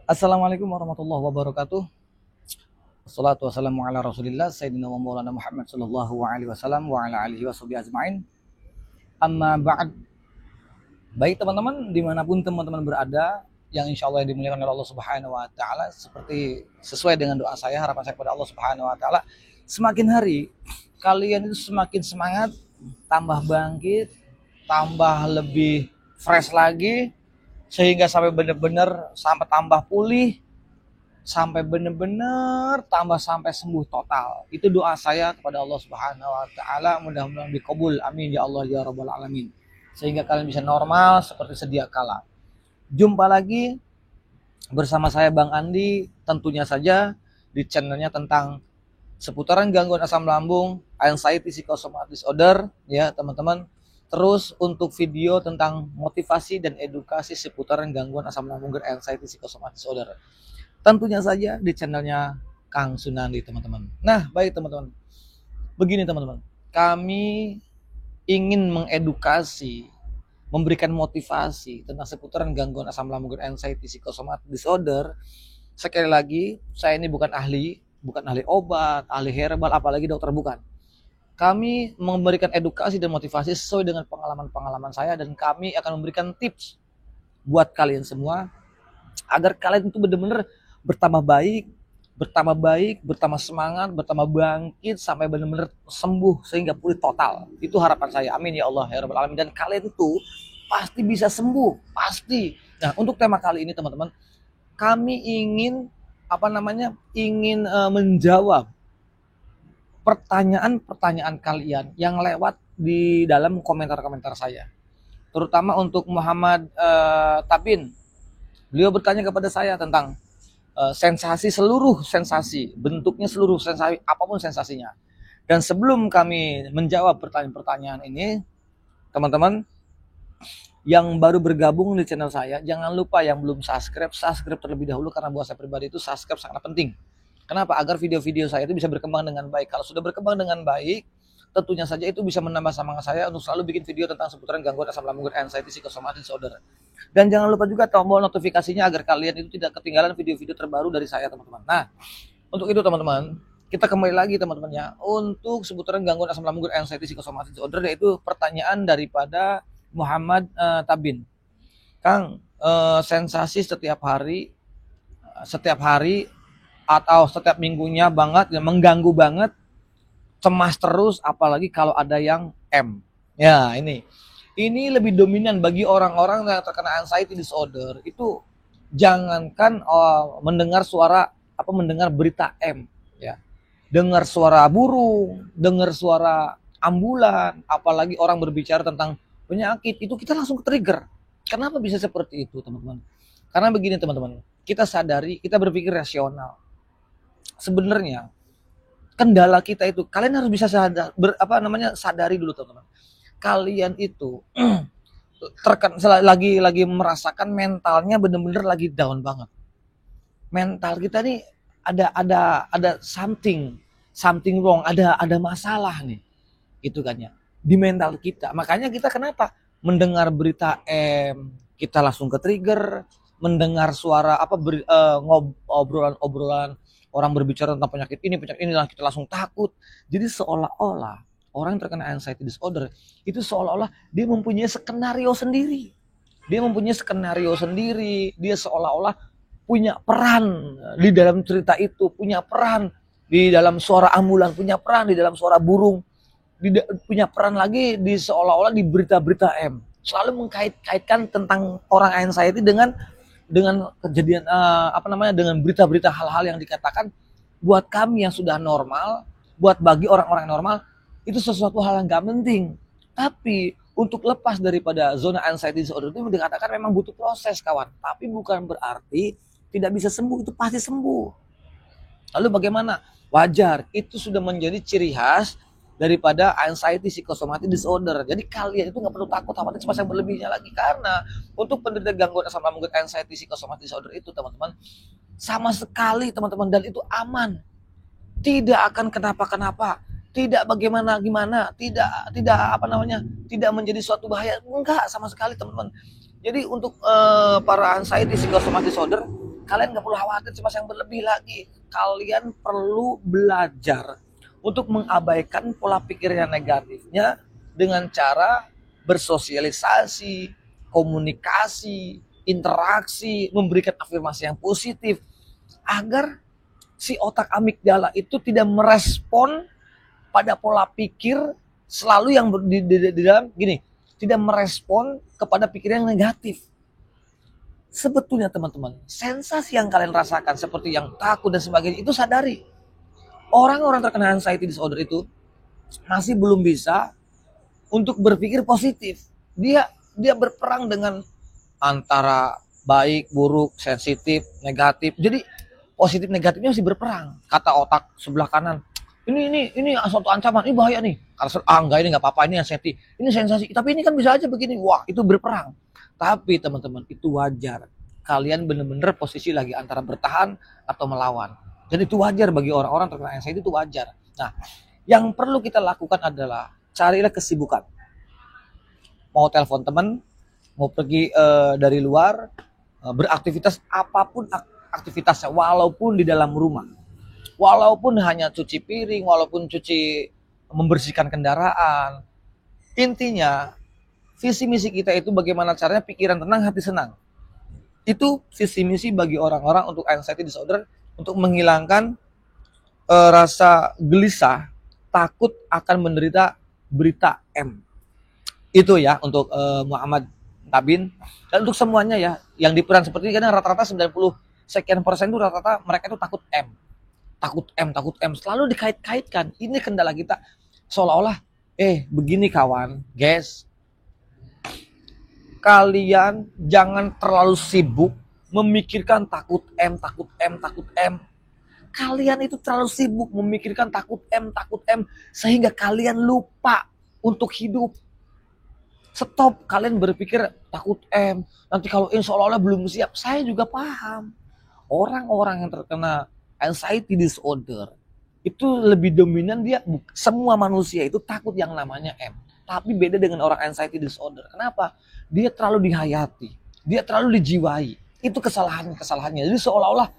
Assalamualaikum warahmatullahi wabarakatuh. Wassalatu wassalamu ala Rasulillah Sayyidina wa Maulana Muhammad sallallahu alaihi wasallam wa ala alihi washabihi ajma'in. Amma ba'd. Baik teman-teman, dimanapun teman-teman berada, yang insya Allah dimuliakan oleh Allah Subhanahu wa taala, seperti sesuai dengan doa saya, harapan saya kepada Allah Subhanahu wa taala, semakin hari kalian itu semakin semangat, tambah bangkit, tambah lebih fresh lagi, sehingga sampai benar-benar sampai tambah pulih, sampai benar-benar tambah sampai sembuh total. Itu doa saya kepada Allah Subhanahu wa taala, mudah-mudahan dikabul. Amin ya Allah ya rabbal alamin. Sehingga kalian bisa normal seperti sedia kala. Jumpa lagi bersama saya Bang Andi, tentunya saja di channelnya tentang seputaran gangguan asam lambung, anxiety psychosomatic disorder ya teman-teman. Terus untuk video tentang motivasi dan edukasi seputaran gangguan asam lambung dan anxiety psychosomatic disorder, tentunya saja di channelnya Kang Sunandi teman-teman. Nah baik teman-teman, begini teman-teman, kami ingin mengedukasi, memberikan motivasi tentang seputaran gangguan asam lambung dan anxiety psychosomatic disorder. Sekali lagi, saya ini bukan ahli obat, ahli herbal, apalagi dokter, bukan. Kami memberikan edukasi dan motivasi sesuai dengan pengalaman-pengalaman saya, dan kami akan memberikan tips buat kalian semua agar kalian itu benar-benar bertambah baik, bertambah semangat, bertambah bangkit sampai benar-benar sembuh sehingga pulih total. Itu harapan saya. Amin ya Allah ya rabbal alamin. Dan kalian itu pasti bisa sembuh, pasti. Nah, untuk tema kali ini teman-teman, kami ingin menjawab pertanyaan-pertanyaan kalian yang lewat di dalam komentar-komentar saya. Terutama untuk Muhammad Tabin. Beliau bertanya kepada saya tentang seluruh sensasi, bentuknya seluruh sensasi, apapun sensasinya. Dan sebelum kami menjawab pertanyaan-pertanyaan ini, teman-teman yang baru bergabung di channel saya, jangan lupa yang belum subscribe terlebih dahulu, karena buat saya pribadi itu subscribe sangat penting. Kenapa? Agar video-video saya itu bisa berkembang dengan baik. Kalau sudah berkembang dengan baik, tentunya saja itu bisa menambah semangat saya untuk selalu bikin video tentang seputaran gangguan asam lambung dan anxiety psychosomatic disorder. Dan jangan lupa juga tombol notifikasinya agar kalian itu tidak ketinggalan video-video terbaru dari saya teman-teman. Nah, untuk itu teman-teman, kita kembali lagi teman-teman ya, untuk seputaran gangguan asam lambung dan anxiety psychosomatic disorder, yaitu pertanyaan daripada Muhammad Tabin. Kang, sensasi setiap hari atau setiap minggunya banget, ya, mengganggu banget, cemas terus, apalagi kalau ada yang M. Ya, ini lebih dominan bagi orang-orang yang terkena anxiety disorder. Itu jangankan mendengar berita M, ya. Dengar suara burung, dengar suara ambulan, apalagi orang berbicara tentang penyakit, itu kita langsung trigger. Kenapa bisa seperti itu, teman-teman? Karena begini, teman-teman. Kita sadari, kita berpikir rasional. Sebenarnya kendala kita itu, kalian harus bisa sadari dulu teman-teman. Kalian itu lagi merasakan mentalnya benar-benar lagi down banget. Mental kita nih ada something wrong, ada masalah nih. Gitu kan ya. Di mental kita. Makanya kita kenapa mendengar berita M, kita langsung ke trigger, mendengar suara obrolan orang berbicara tentang penyakit ini, kita langsung takut. Jadi seolah-olah orang yang terkena anxiety disorder itu seolah-olah dia mempunyai skenario sendiri. Dia seolah-olah punya peran di dalam cerita itu, punya peran di dalam suara ambulan, punya peran di dalam suara burung, punya peran lagi di seolah-olah di berita-berita M. Selalu mengkait-kaitkan tentang orang anxiety dengan kejadian dengan berita-berita hal-hal yang dikatakan buat kami yang sudah normal, buat bagi orang-orang normal itu sesuatu hal yang gak penting. Tapi untuk lepas daripada zona anxiety disorder itu dikatakan memang butuh proses, kawan. Tapi bukan berarti tidak bisa sembuh, itu pasti sembuh. Lalu bagaimana? Wajar, itu sudah menjadi ciri khas daripada anxiety psychosomatic disorder. Jadi kalian itu nggak perlu takut khawatir cemas yang berlebihnya lagi, karena untuk penderita gangguan asam lambung dan anxiety psychosomatic disorder itu teman-teman sama sekali teman-teman, dan itu aman, tidak akan kenapa-kenapa, tidak bagaimana-gimana, tidak menjadi suatu bahaya, enggak sama sekali teman-teman. Jadi untuk para anxiety psychosomatic disorder, Kalian nggak perlu khawatir cemas yang berlebih lagi. Kalian perlu belajar untuk mengabaikan pola pikir yang negatifnya dengan cara bersosialisasi, komunikasi, interaksi, memberikan afirmasi yang positif agar si otak amigdala itu tidak merespon pada pola pikir selalu yang di dalam gini, tidak merespon kepada pikiran yang negatif. Sebetulnya teman-teman, sensasi yang kalian rasakan seperti yang takut dan sebagainya itu sadari. Orang-orang terkena anxiety disorder itu masih belum bisa untuk berpikir positif. Dia berperang dengan antara baik, buruk, sensitif, negatif. Jadi positif negatifnya masih berperang. Kata otak sebelah kanan, ini suatu ancaman, ini bahaya nih. Kalau enggak, ini nggak apa-apa, ini anxiety, ini sensasi. Tapi ini kan bisa aja begini. Wah, itu berperang. Tapi teman-teman, itu wajar. Kalian benar-benar posisi lagi antara bertahan atau melawan. Dan itu wajar bagi orang-orang terkena anxiety, itu wajar. Nah, yang perlu kita lakukan adalah carilah kesibukan. Mau telepon teman, mau pergi dari luar, beraktivitas apapun aktivitasnya, walaupun di dalam rumah. Walaupun hanya cuci piring, walaupun membersihkan kendaraan. Intinya, visi misi kita itu bagaimana caranya pikiran tenang, hati senang. Itu visi misi bagi orang-orang untuk anxiety disorder, untuk menghilangkan rasa gelisah, takut akan menderita berita M. Itu ya untuk Muhammad Tabin. Dan untuk semuanya ya, yang di peran seperti ini kadang rata-rata 90 sekian persen itu rata-rata mereka itu takut M. Takut M. Selalu dikait-kaitkan. Ini kendala kita. Seolah-olah, begini kawan, guys. Kalian jangan terlalu sibuk memikirkan takut M. Kalian itu terlalu sibuk memikirkan takut M, sehingga kalian lupa untuk hidup. Stop kalian berpikir takut M. Nanti kalau seolah-olah belum siap. Saya juga paham. Orang-orang yang terkena anxiety disorder itu lebih dominan, semua manusia itu takut yang namanya M. Tapi beda dengan orang anxiety disorder. Kenapa? Dia terlalu dihayati, dia terlalu dijiwai. Itu kesalahannya. Jadi seolah-olah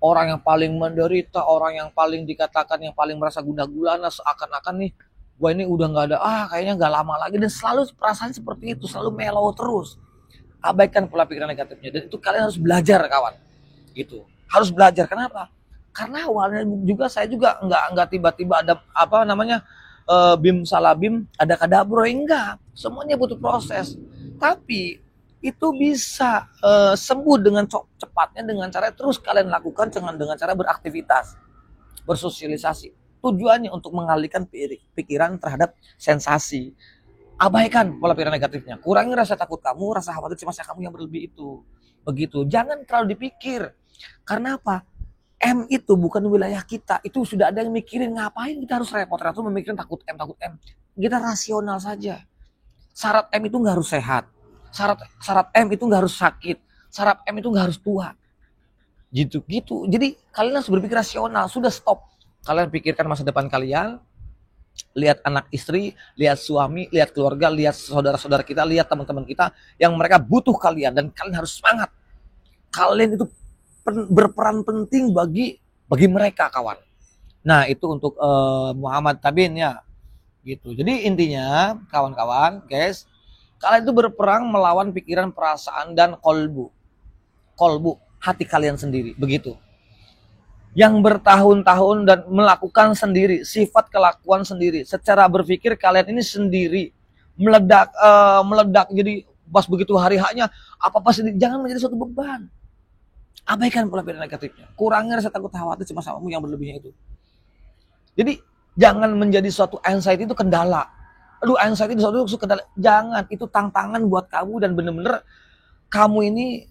orang yang paling menderita, orang yang paling dikatakan yang paling merasa gundah gulana, seakan-akan nih, wah ini udah nggak ada, kayaknya nggak lama lagi, dan selalu perasaan seperti itu, selalu mellow terus. Abaikan pola pikiran negatifnya, dan itu kalian harus belajar kawan. Gitu, harus belajar. Kenapa? Karena awalnya juga saya juga nggak tiba-tiba ada bim salah bim ada kadabro, enggak. Semuanya butuh proses. Tapi itu bisa sembuh dengan cepatnya dengan cara terus kalian lakukan dengan cara beraktivitas, bersosialisasi. Tujuannya untuk mengalihkan pikiran terhadap sensasi. Abaikan pola pikir negatifnya. Kurangi rasa takut kamu, rasa khawatir cemas kamu yang berlebih itu. Begitu. Jangan terlalu dipikir. Karena apa? M itu bukan wilayah kita. Itu sudah ada yang mikirin. Ngapain kita harus repot-repot memikirkan takut M. Kita rasional saja. Syarat M itu nggak harus sehat. Syarat M itu nggak harus sakit. Syarat M itu nggak harus tua. Gitu. Jadi kalian harus berpikir rasional. Sudah stop. Kalian pikirkan masa depan kalian. Lihat anak istri, lihat suami, lihat keluarga, lihat saudara-saudara kita, lihat teman-teman kita yang mereka butuh kalian, dan kalian harus semangat. Kalian itu berperan penting bagi mereka kawan. Nah itu untuk Muhammad Tabin ya. Gitu. Jadi intinya kawan-kawan, guys, kalian itu berperang melawan pikiran, perasaan, dan kolbu, hati kalian sendiri, begitu. Yang bertahun-tahun dan melakukan sendiri, sifat kelakuan sendiri. Secara berpikir kalian ini sendiri meledak, jadi pas begitu hari haknya apa sendiri. Jangan menjadi suatu beban. Abaikan pola pikir negatifnya. Kurangi rasa takut khawatir cemas kamu yang berlebihnya itu. Jadi jangan menjadi suatu anxiety itu kendala. Aduh, anxiety itu kendala. Jangan, itu tantangan buat kamu, dan benar-benar kamu ini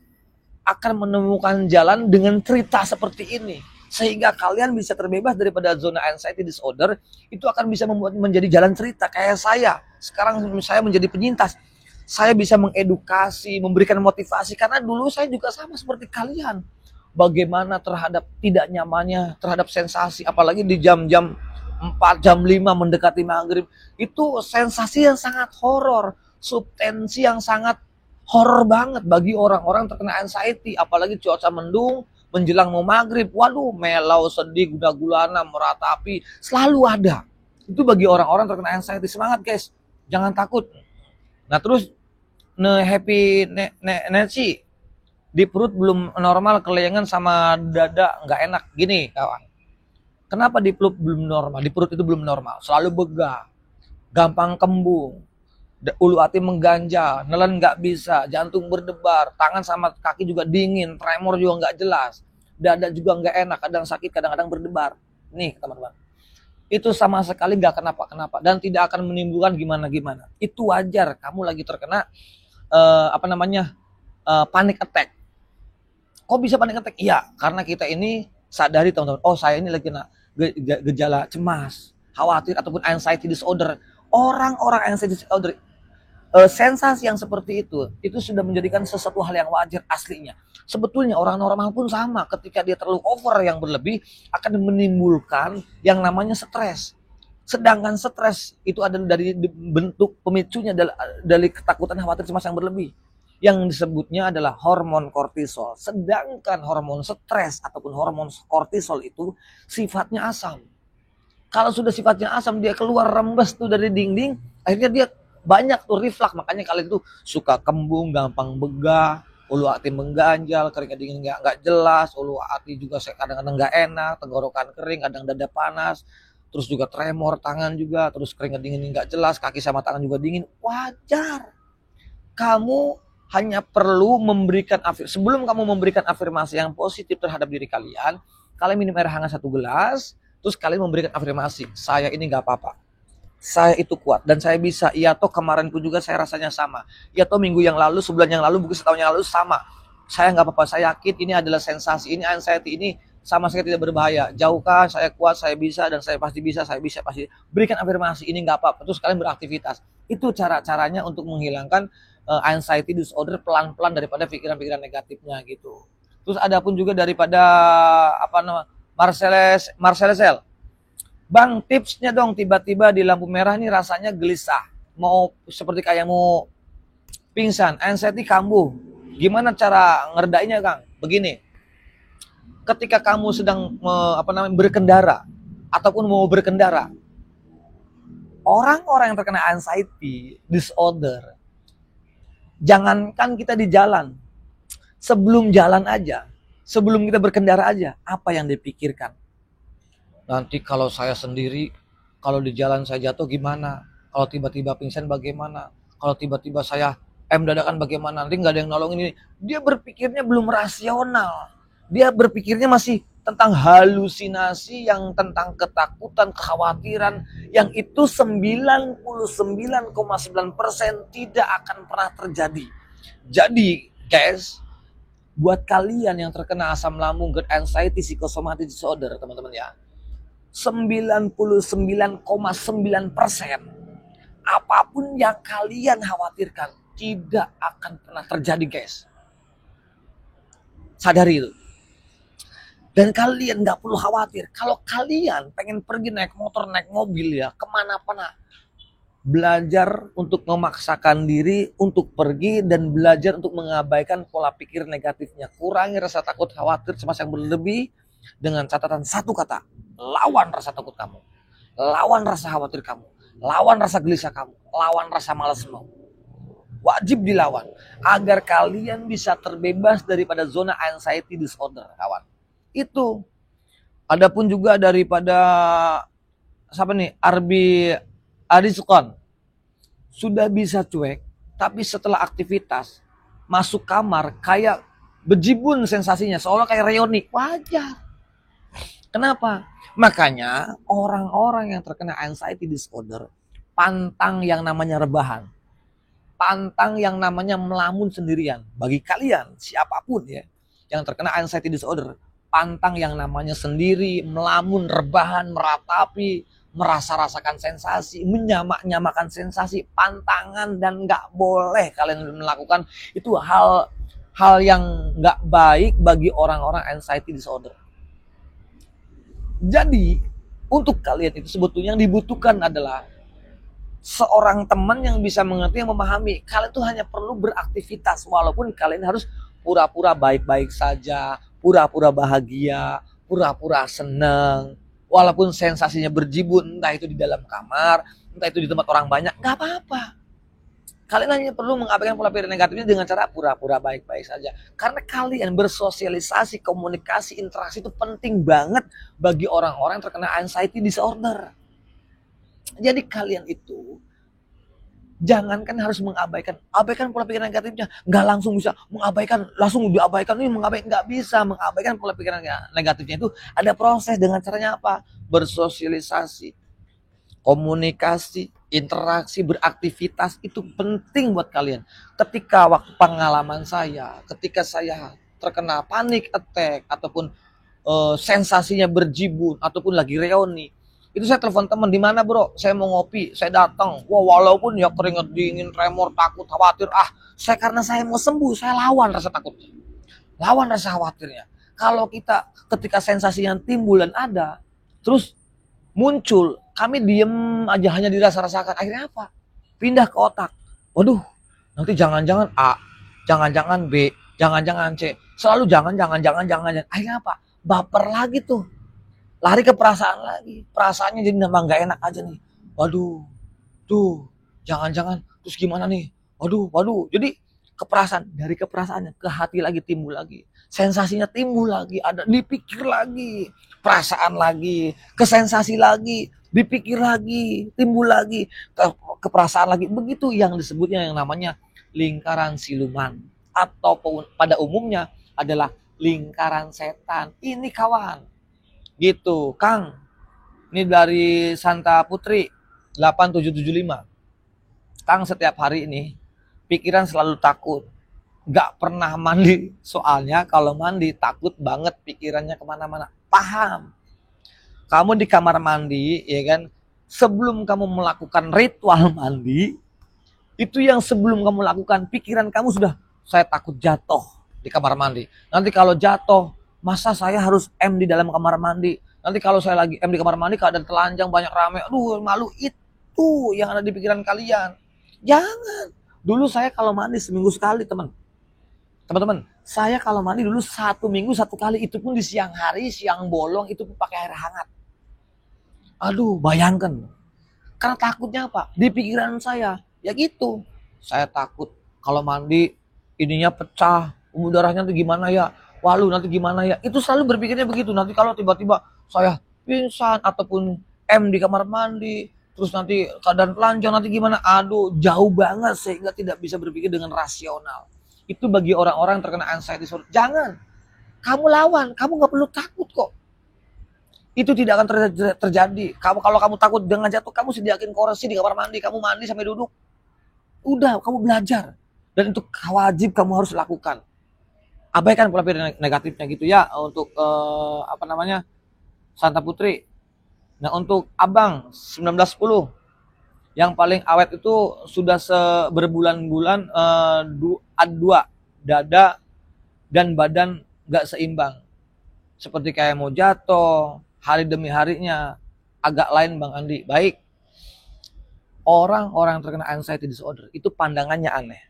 akan menemukan jalan dengan cerita seperti ini. Sehingga kalian bisa terbebas daripada zona anxiety disorder. Itu akan bisa membuat menjadi jalan cerita. Kayak saya. Sekarang saya menjadi penyintas. Saya bisa mengedukasi, memberikan motivasi. Karena dulu saya juga sama seperti kalian. Bagaimana terhadap tidak nyamannya, terhadap sensasi. Apalagi di jam-jam 4, jam 5 mendekati maghrib. Itu sensasi yang sangat horor. Subtensi yang sangat horor banget bagi orang-orang terkena anxiety. Apalagi cuaca mendung, menjelang mau maghrib, waduh melau, sedih, gula-gulana, meratapi, selalu ada. Itu bagi orang-orang terkena anxiety. Semangat guys, jangan takut. Nah terus happy Nancy, di perut belum normal, kelayangan sama dada nggak enak. Gini kawan, kenapa di perut belum normal? Di perut itu belum normal, selalu begah, gampang kembung, ulu hati mengganjal, nelen nggak bisa, jantung berdebar, tangan sama kaki juga dingin, tremor juga nggak jelas, dada juga nggak enak, kadang sakit, kadang-kadang berdebar. Nih teman-teman, itu sama sekali nggak kenapa-kenapa dan tidak akan menimbulkan gimana-gimana. Itu wajar, kamu lagi terkena panic attack. Kok bisa panic attack? Iya, karena kita ini sadari teman-teman, oh saya ini lagi kena gejala cemas, khawatir ataupun anxiety disorder. Orang-orang anxiety disorder, sensasi yang seperti itu sudah menjadikan sesuatu hal yang wajar aslinya. Sebetulnya orang normal pun sama, ketika dia terlalu over yang berlebih akan menimbulkan yang namanya stres. Sedangkan stres itu ada dari bentuk pemicunya dari ketakutan, khawatir, cemas yang berlebih. Yang disebutnya adalah hormon kortisol. Sedangkan hormon stres ataupun hormon kortisol itu sifatnya asam. Kalau sudah sifatnya asam, dia keluar rembes tuh dari dinding, akhirnya dia banyak tuh reflux. Makanya kalian tuh suka kembung, gampang begah, ulu hati mengganjal, keringat dingin nggak jelas, ulu hati juga kadang-kadang nggak enak, tenggorokan kering, kadang dada panas, terus juga tremor tangan juga, terus keringat dingin nggak jelas, kaki sama tangan juga dingin. Wajar. Kamu hanya perlu memberikan sebelum kamu memberikan afirmasi yang positif terhadap diri kalian minum air hangat 1 gelas. Terus kalian memberikan afirmasi, saya ini gak apa-apa, saya itu kuat, dan saya bisa. Ya toh kemarin pun juga saya rasanya sama. Ya toh minggu yang lalu, sebulan yang lalu, mungkin setahun yang lalu sama. Saya gak apa-apa, saya yakin ini adalah sensasi, ini anxiety, ini sama sekali tidak berbahaya. Jauhkan, saya kuat, saya bisa, dan saya pasti bisa, saya bisa, pasti. Berikan afirmasi, ini gak apa-apa, terus kalian beraktivitas. Itu cara-caranya untuk menghilangkan anxiety disorder pelan-pelan daripada pikiran-pikiran negatifnya gitu. Terus ada pun juga daripada Marcel, Bang, tipsnya dong, tiba-tiba di lampu merah nih rasanya gelisah, mau seperti kayak mau pingsan, anxiety kambuh. Gimana cara ngeredainnya, Kang? Begini, ketika kamu sedang berkendara ataupun mau berkendara, orang-orang yang terkena anxiety disorder, jangankan kita di jalan, sebelum jalan aja, sebelum kita berkendara aja, apa yang dipikirkan? Nanti kalau saya sendiri, kalau di jalan saya jatuh gimana? Kalau tiba-tiba pingsan bagaimana? Kalau tiba-tiba saya dadakan bagaimana? Nanti nggak ada yang nolongin ini. Dia berpikirnya belum rasional. Dia berpikirnya masih tentang halusinasi, yang tentang ketakutan, kekhawatiran, yang itu 99,9% tidak akan pernah terjadi. Jadi, guys, buat kalian yang terkena asam lambung, GERD, anxiety, psychosomatic disorder, teman-teman ya, 99,9% apapun yang kalian khawatirkan tidak akan pernah terjadi, guys. Sadari itu. Dan kalian gak perlu khawatir. Kalau kalian pengen pergi naik motor, naik mobil ya, kemana-mana, belajar untuk memaksakan diri untuk pergi dan belajar untuk mengabaikan pola pikir negatifnya. Kurangi rasa takut, khawatir, cemas yang berlebih dengan catatan satu kata: lawan rasa takut kamu, lawan rasa khawatir kamu, lawan rasa gelisah kamu, lawan rasa malasmu. Wajib dilawan agar kalian bisa terbebas daripada zona anxiety disorder, kawan. Itu. Adapun juga daripada siapa nih? Arbi Arizkon, sudah bisa cuek, tapi setelah aktivitas masuk kamar kayak bejibun sensasinya, seolah kayak reoni. Wajar. Kenapa? Makanya orang-orang yang terkena anxiety disorder pantang yang namanya rebahan, pantang yang namanya melamun sendirian. Bagi kalian siapapun ya yang terkena anxiety disorder, pantang yang namanya sendiri, melamun, rebahan, meratapi, merasa-rasakan sensasi, menyamak-nyamakan sensasi, pantangan, dan nggak boleh kalian melakukan itu. Hal yang nggak baik bagi orang-orang anxiety disorder. Jadi untuk kalian itu sebetulnya yang dibutuhkan adalah seorang teman yang bisa mengerti, yang memahami. Kalian tuh hanya perlu beraktivitas, walaupun kalian harus pura-pura baik-baik saja, pura-pura bahagia, pura-pura seneng, walaupun sensasinya berjibun, entah itu di dalam kamar, entah itu di tempat orang banyak, nggak apa-apa. Kalian hanya perlu mengabaikan pola pikir negatifnya dengan cara pura-pura baik-baik saja. Karena kalian bersosialisasi, komunikasi, interaksi itu penting banget bagi orang-orang yang terkena anxiety disorder. Jadi kalian itu jangankan harus abaikan pola pikir negatifnya, nggak langsung bisa langsung diabaikan, ini nggak bisa mengabaikan pola pikir negatifnya. Itu ada proses. Dengan caranya apa? Bersosialisasi, komunikasi, interaksi, beraktivitas itu penting buat kalian. Ketika waktu pengalaman saya, ketika saya terkena panic attack ataupun sensasinya berjibun ataupun lagi reuni, itu saya telepon teman, di mana bro? Saya mau ngopi, saya datang. Wah, walaupun ya keringat dingin, tremor, takut, khawatir, karena saya mau sembuh, saya lawan rasa takutnya, lawan rasa khawatirnya. Kalau kita ketika sensasi yang timbul dan ada, terus muncul, kami diem aja, hanya dirasa-rasakan. Akhirnya apa? Pindah ke otak. Waduh, nanti jangan-jangan A, jangan-jangan B, jangan-jangan C. Selalu jangan. Akhirnya apa? Baper lagi tuh. Lari ke perasaan lagi. Perasaannya jadi nambah gak enak aja nih. Waduh, tuh, jangan-jangan. Terus gimana nih? Waduh. Jadi dari keperasaan ke hati lagi, timbul lagi. Sensasinya timbul lagi, ada dipikir lagi, perasaan lagi, ke sensasi lagi, dipikir lagi, timbul lagi, ke perasaan lagi. Begitu yang disebutnya yang namanya lingkaran siluman, atau pada umumnya adalah lingkaran setan. Ini kawan, gitu Kang. Ini dari Santa Putri 8775. Kang setiap hari ini pikiran selalu takut, gak pernah mandi. Soalnya kalau mandi takut banget pikirannya kemana-mana. Paham? Kamu di kamar mandi, ya kan? Sebelum kamu melakukan ritual mandi, itu yang sebelum kamu lakukan, pikiran kamu sudah, saya takut jatuh di kamar mandi. Nanti kalau jatuh, masa saya harus di dalam kamar mandi? Nanti kalau saya lagi di kamar mandi, keadaan telanjang, banyak rame, aduh malu. Itu yang ada di pikiran kalian. Jangan. Dulu saya kalau mandi seminggu sekali, teman-teman, saya kalau mandi dulu 1 minggu 1 kali, itu pun di siang hari, siang bolong, itu pun pakai air hangat. Aduh, bayangkan. Karena takutnya apa? Di pikiran saya, ya gitu. Saya takut kalau mandi ininya pecah, darahnya nanti gimana ya? Walu nanti gimana ya? Itu selalu berpikirnya begitu. Nanti kalau tiba-tiba saya pingsan ataupun di kamar mandi, terus nanti keadaan telanjang, nanti gimana? Aduh, jauh banget sehingga tidak bisa berpikir dengan rasional. Itu bagi orang-orang yang terkena anxiety disorder. Jangan. Kamu lawan, kamu gak perlu takut kok. Itu tidak akan terjadi. Kalau kamu takut dengan jatuh, kamu sediakin kursi di kamar mandi, kamu mandi sampai duduk. Udah, kamu belajar. Dan itu wajib kamu harus lakukan. Abaikan pola pikir negatifnya gitu ya untuk Santa Putri. Nah, untuk Abang 1910 yang paling awet itu sudah berbulan-bulan dua dada dan badan gak seimbang, seperti kayak mau jatuh hari demi harinya. Agak lain Bang Andi. Baik, orang-orang terkena anxiety disorder itu pandangannya aneh,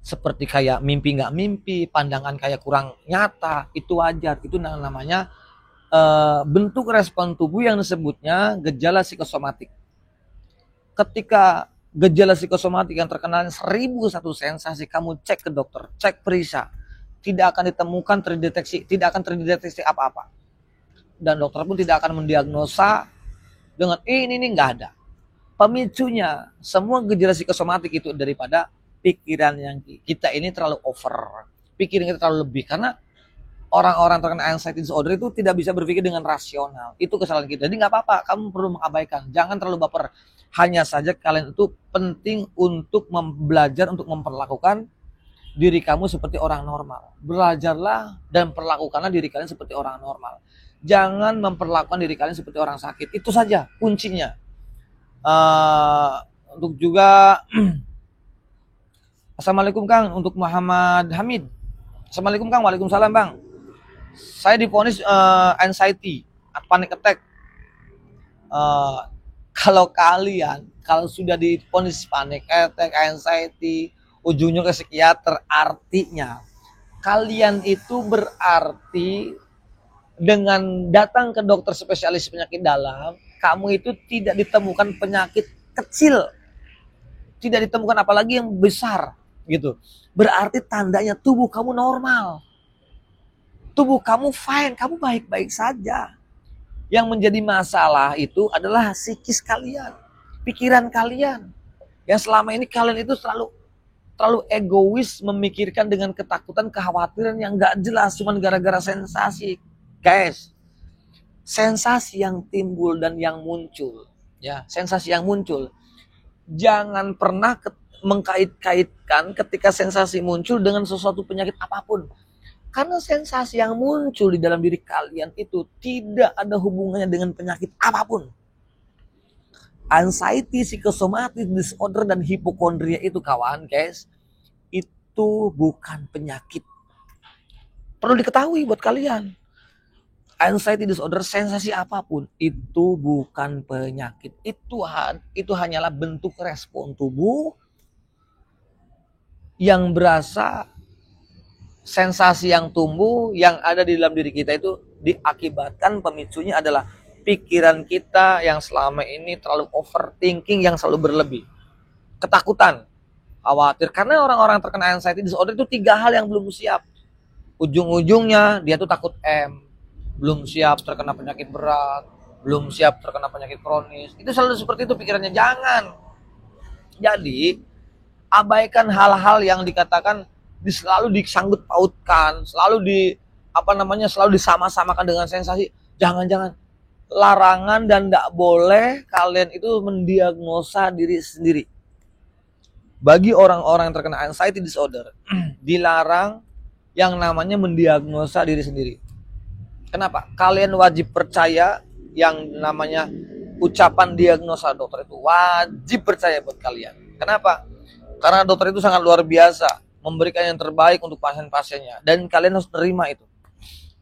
seperti kayak mimpi gak mimpi, pandangan kayak kurang nyata. Itu wajar, itu namanya bentuk respon tubuh yang disebutnya gejala psikosomatik. Ketika gejala psikosomatik yang terkenal 1001 sensasi, kamu cek ke dokter, cek periksa, tidak akan ditemukan tidak akan terdeteksi apa-apa. Dan dokter pun tidak akan mendiagnosa dengan ini nggak ada. Pemicunya semua gejala psikosomatik itu daripada pikiran yang kita ini terlalu over, pikiran kita terlalu lebih. Karena orang-orang terkena anxiety disorder itu tidak bisa berpikir dengan rasional. Itu kesalahan kita. Jadi nggak apa-apa, kamu perlu mengabaikan. Jangan terlalu baper. Hanya saja kalian itu penting untuk belajar untuk memperlakukan diri kamu seperti orang normal. Belajarlah dan perlakukanlah diri kalian seperti orang normal. Jangan memperlakukan diri kalian seperti orang sakit. Itu saja kuncinya. Untuk juga Assalamualaikum Kang, untuk Muhammad Hamid. Assalamualaikum Kang. Waalaikumsalam Bang. Saya divonis anxiety, panic attack. Kalau sudah divonis panic attack, anxiety, ujungnya ke psikiater, artinya kalian itu berarti dengan datang ke dokter spesialis penyakit dalam, kamu itu tidak ditemukan penyakit kecil, tidak ditemukan apalagi yang besar gitu. Berarti tandanya tubuh kamu normal, tubuh kamu fine, kamu baik-baik saja. Yang menjadi masalah itu adalah psikis kalian, pikiran kalian. Yang selama ini kalian itu terlalu egois, memikirkan dengan ketakutan, kekhawatiran yang gak jelas, cuman gara-gara sensasi. Guys, sensasi yang timbul dan yang muncul, ya, sensasi yang muncul, jangan pernah mengkait-kaitkan ketika sensasi muncul dengan sesuatu penyakit apapun. Karena sensasi yang muncul di dalam diri kalian itu tidak ada hubungannya dengan penyakit apapun. Anxiety, psychosomatic disorder, dan hipokondria itu kawan, guys, itu bukan penyakit. Perlu diketahui buat kalian. Anxiety disorder, sensasi apapun, itu bukan penyakit. Itu hanyalah bentuk respon tubuh yang berasa, sensasi yang tumbuh, yang ada di dalam diri kita itu diakibatkan pemicunya adalah pikiran kita yang selama ini terlalu overthinking, yang selalu berlebih. Ketakutan, khawatir. Karena orang-orang terkena anxiety disorder itu 3 hal yang belum siap. Ujung-ujungnya dia tuh takut belum siap terkena penyakit berat, belum siap terkena penyakit kronis. Itu selalu seperti itu pikirannya. Jangan. Jadi, abaikan hal-hal yang dikatakan selalu disanggut pautkan, selalu disama-samakan dengan sensasi. Jangan-jangan. Larangan dan tidak boleh kalian itu mendiagnosa diri sendiri. Bagi orang-orang yang terkena anxiety disorder, dilarang yang namanya mendiagnosa diri sendiri. Kenapa? Kalian wajib percaya yang namanya ucapan diagnosa dokter itu. Wajib percaya buat kalian. Kenapa? Karena dokter itu sangat luar biasa, memberikan yang terbaik untuk pasien-pasiennya, dan kalian harus terima itu.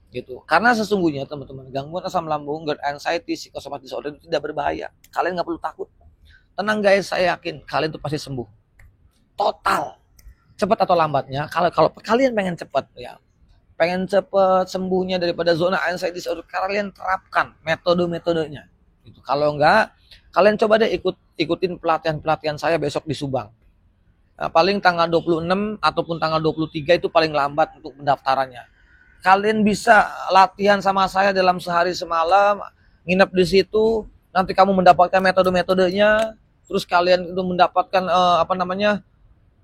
Gitu. Karena sesungguhnya teman-teman, gangguan asam lambung, GERD, anxiety, psychosomatic disorder itu tidak berbahaya. Kalian nggak perlu takut. Tenang guys, saya yakin kalian tuh pasti sembuh. Total. Cepat atau lambatnya, kalau kalian pengen cepat ya, pengen cepat sembuhnya daripada zona anxiety disorder, kalian terapkan metode-metodenya. Gitu. Kalau enggak, kalian coba deh ikutin pelatihan saya besok di Subang. Nah, paling tanggal 26 ataupun tanggal 23 itu paling lambat untuk pendaftarannya. Kalian bisa latihan sama saya dalam sehari semalam, nginep di situ, nanti kamu mendapatkan metode-metodenya, terus kalian itu mendapatkan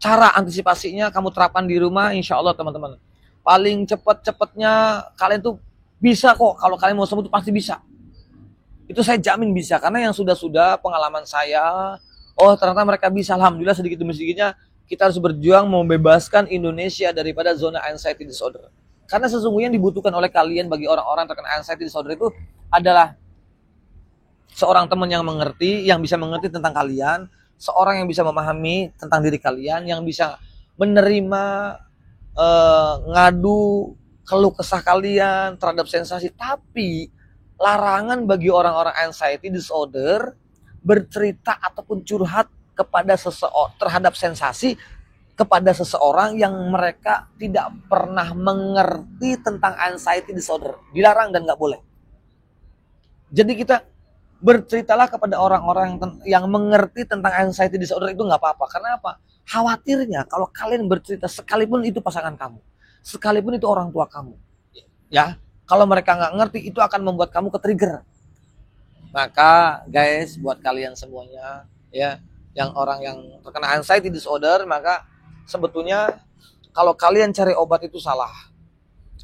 cara antisipasinya, kamu terapkan di rumah, insya Allah teman-teman. Paling cepatnya kalian tuh bisa kok, kalau kalian mau sembuh tuh pasti bisa. Itu saya jamin bisa, karena yang sudah-sudah pengalaman saya, oh ternyata mereka bisa, alhamdulillah. Sedikit demi sedikitnya kita harus berjuang membebaskan Indonesia daripada zona anxiety disorder. Karena sesungguhnya yang dibutuhkan oleh kalian bagi orang-orang terkena anxiety disorder itu adalah seorang teman yang mengerti, yang bisa mengerti tentang kalian, seorang yang bisa memahami tentang diri kalian, yang bisa menerima ngadu keluh kesah kalian terhadap sensasi. Tapi larangan bagi orang-orang anxiety disorder bercerita ataupun curhat kepada terhadap sensasi kepada seseorang yang mereka tidak pernah mengerti tentang anxiety disorder. Dilarang dan nggak boleh. Jadi kita berceritalah kepada orang-orang yang mengerti tentang anxiety disorder, itu nggak apa-apa. Karena apa? Khawatirnya kalau kalian bercerita, sekalipun itu pasangan kamu, sekalipun itu orang tua kamu, ya, kalau mereka nggak ngerti, itu akan membuat kamu ke-trigger. Maka guys, buat kalian semuanya, ya, yang orang yang terkena anxiety disorder, maka sebetulnya kalau kalian cari obat itu salah.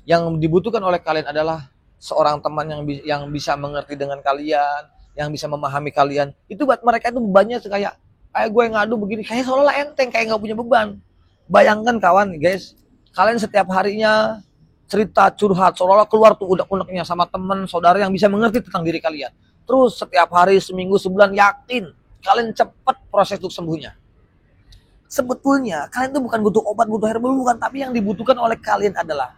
Yang dibutuhkan oleh kalian adalah seorang teman yang bisa mengerti dengan kalian, yang bisa memahami kalian. Itu buat mereka itu bebannya kayak gue ngadu begini, kayak seolah-olah enteng, kayak nggak punya beban. Bayangkan kawan, guys, kalian setiap harinya cerita curhat, seolah-olah keluar tuh unek-uneknya sama teman, saudara yang bisa mengerti tentang diri kalian. Terus setiap hari, seminggu, sebulan, yakin kalian cepat proses untuk sembuhnya. Sebetulnya kalian tuh bukan butuh obat, butuh herbal, bukan. Tapi yang dibutuhkan oleh kalian adalah,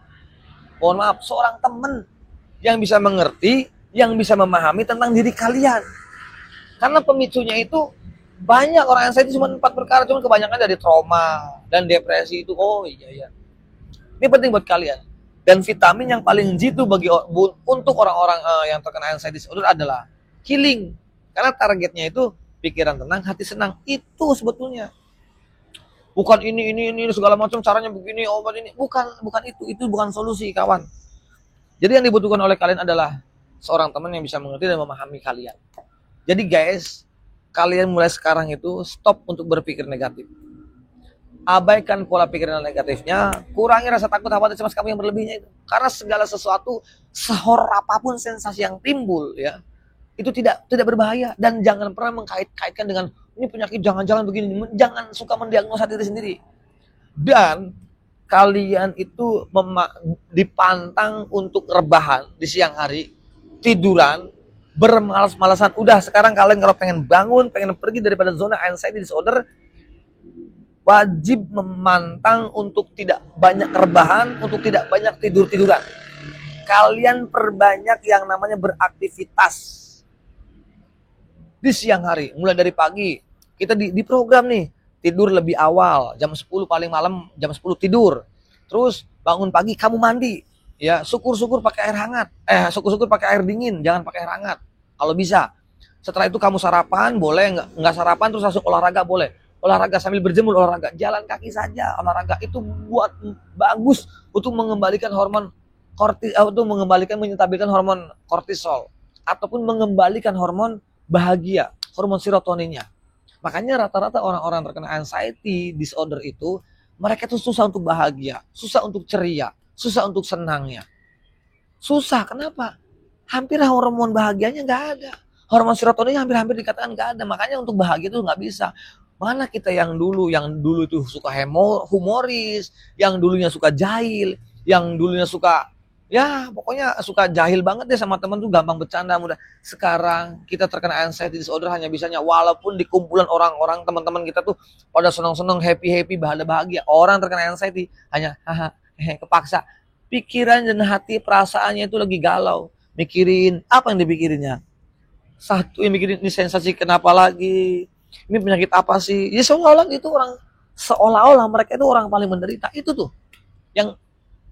mohon maaf, seorang teman yang bisa mengerti, yang bisa memahami tentang diri kalian. Karena pemicunya itu banyak. Orang anxiety cuma 4 perkara, cuma kebanyakan dari trauma dan depresi itu. Oh iya. Ini penting buat kalian. Dan vitamin yang paling jitu untuk orang-orang yang terkena anxiety disorder adalah healing. Karena targetnya itu pikiran tenang, hati senang. Itu sebetulnya. Bukan ini segala macam caranya begini, obat ini. Bukan itu bukan solusi, kawan. Jadi yang dibutuhkan oleh kalian adalah seorang teman yang bisa mengerti dan memahami kalian. Jadi guys, kalian mulai sekarang itu stop untuk berpikir negatif. Abaikan pola pikir negatifnya, kurangi rasa takut, khawatir, cemas kamu yang berlebihnya itu. Karena segala sesuatu, sehoror apapun sensasi yang timbul ya, itu tidak berbahaya. Dan jangan pernah mengkait-kaitkan dengan ini penyakit, jangan-jangan begini. Jangan suka mendiagnosa diri sendiri. Dan kalian itu dipantang untuk rebahan di siang hari, tiduran, bermalas-malasan. Udah sekarang kalian kalau pengen bangun, pengen pergi daripada zona anxiety disorder, wajib memantang untuk tidak banyak rebahan, untuk tidak banyak tidur-tiduran. Kalian perbanyak yang namanya beraktivitas di siang hari. Mulai dari pagi, kita di program nih, tidur lebih awal, jam 10 paling malam, jam 10 tidur. Terus bangun pagi, kamu mandi. Ya, syukur-syukur pakai air hangat. Syukur-syukur pakai air dingin, jangan pakai air hangat. Kalau bisa. Setelah itu kamu sarapan, boleh. Nggak sarapan terus langsung olahraga, boleh. Olahraga sambil berjemur, olahraga. Jalan kaki saja, olahraga. Itu buat bagus untuk mengembalikan hormon untuk menyetabilkan hormon kortisol. Ataupun mengembalikan hormon bahagia, hormon serotoninnya. Makanya rata-rata orang-orang terkena anxiety disorder itu, mereka tuh susah untuk bahagia, susah untuk ceria, susah untuk senangnya. Susah, kenapa? Hampir hormon bahagianya nggak ada. Hormon serotoninnya hampir dikatakan nggak ada. Makanya untuk bahagia itu nggak bisa. Mana kita yang dulu itu suka humoris, yang dulunya suka jahil, yang dulunya suka, ya pokoknya suka jahil banget deh sama teman tuh, gampang bercanda mudah. Sekarang kita terkena anxiety disorder hanya bisanya, walaupun di kumpulan orang-orang teman-teman kita tuh pada senang-senang, happy, bahagia. Orang terkena anxiety hanya kepaksa. Pikiran dan hati perasaannya itu lagi galau. Mikirin, apa yang dipikirinnya? Satu yang mikirin, ini sensasi kenapa lagi? Ini penyakit apa sih? Ya seolah-olah mereka itu orang paling menderita. Itu tuh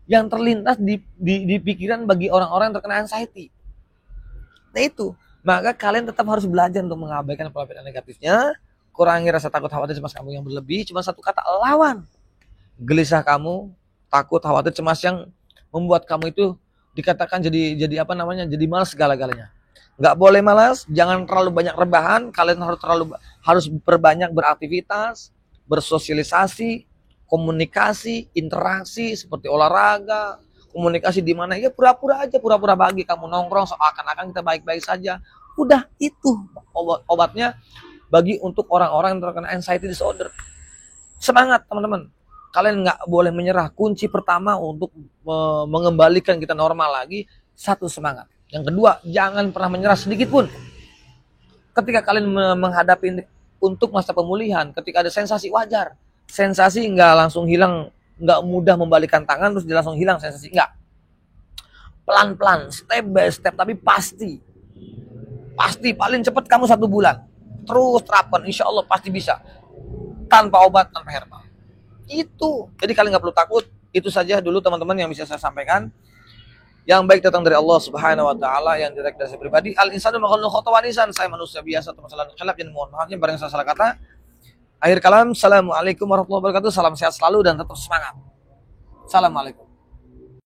yang terlintas di pikiran bagi orang-orang yang terkena anxiety. Nah itu, maka kalian tetap harus belajar untuk mengabaikan pola pikir negatifnya, kurangi rasa takut, khawatir, cemas kamu yang berlebih. Cuma satu kata, lawan gelisah kamu, takut, khawatir, cemas yang membuat kamu itu dikatakan jadi malas segala-galanya. Nggak boleh malas, jangan terlalu banyak rebahan, kalian harus perbanyak beraktivitas, bersosialisasi, komunikasi, interaksi seperti olahraga, komunikasi di mana ya pura-pura bahagia, kamu nongkrong seakan-akan kita baik-baik saja. Udah itu obatnya bagi untuk orang-orang yang terkena anxiety disorder. Semangat teman-teman. Kalian nggak boleh menyerah. Kunci pertama untuk mengembalikan kita normal lagi, satu, semangat. Yang kedua, jangan pernah menyerah sedikit pun. Ketika kalian menghadapi untuk masa pemulihan, ketika ada sensasi, wajar. Sensasi nggak langsung hilang, nggak mudah membalikan tangan terus dia langsung hilang sensasi, nggak. Pelan-pelan, step by step, tapi pasti paling cepat kamu 1 bulan. Terus terapkan, insya Allah pasti bisa. Tanpa obat, tanpa herbal. Itu, jadi kalian nggak perlu takut. Itu saja dulu teman-teman yang bisa saya sampaikan. Yang baik datang dari Allah Subhanahu wa taala, yang direct dari saya pribadi. Al-insanu makhluqun khata'an lisan. Saya manusia biasa, masalah khilaf, dan mohon maafnya barang saya salah kata. Akhir kalam, assalamualaikum warahmatullahi wabarakatuh. Salam sehat selalu dan tetap semangat. Assalamualaikum.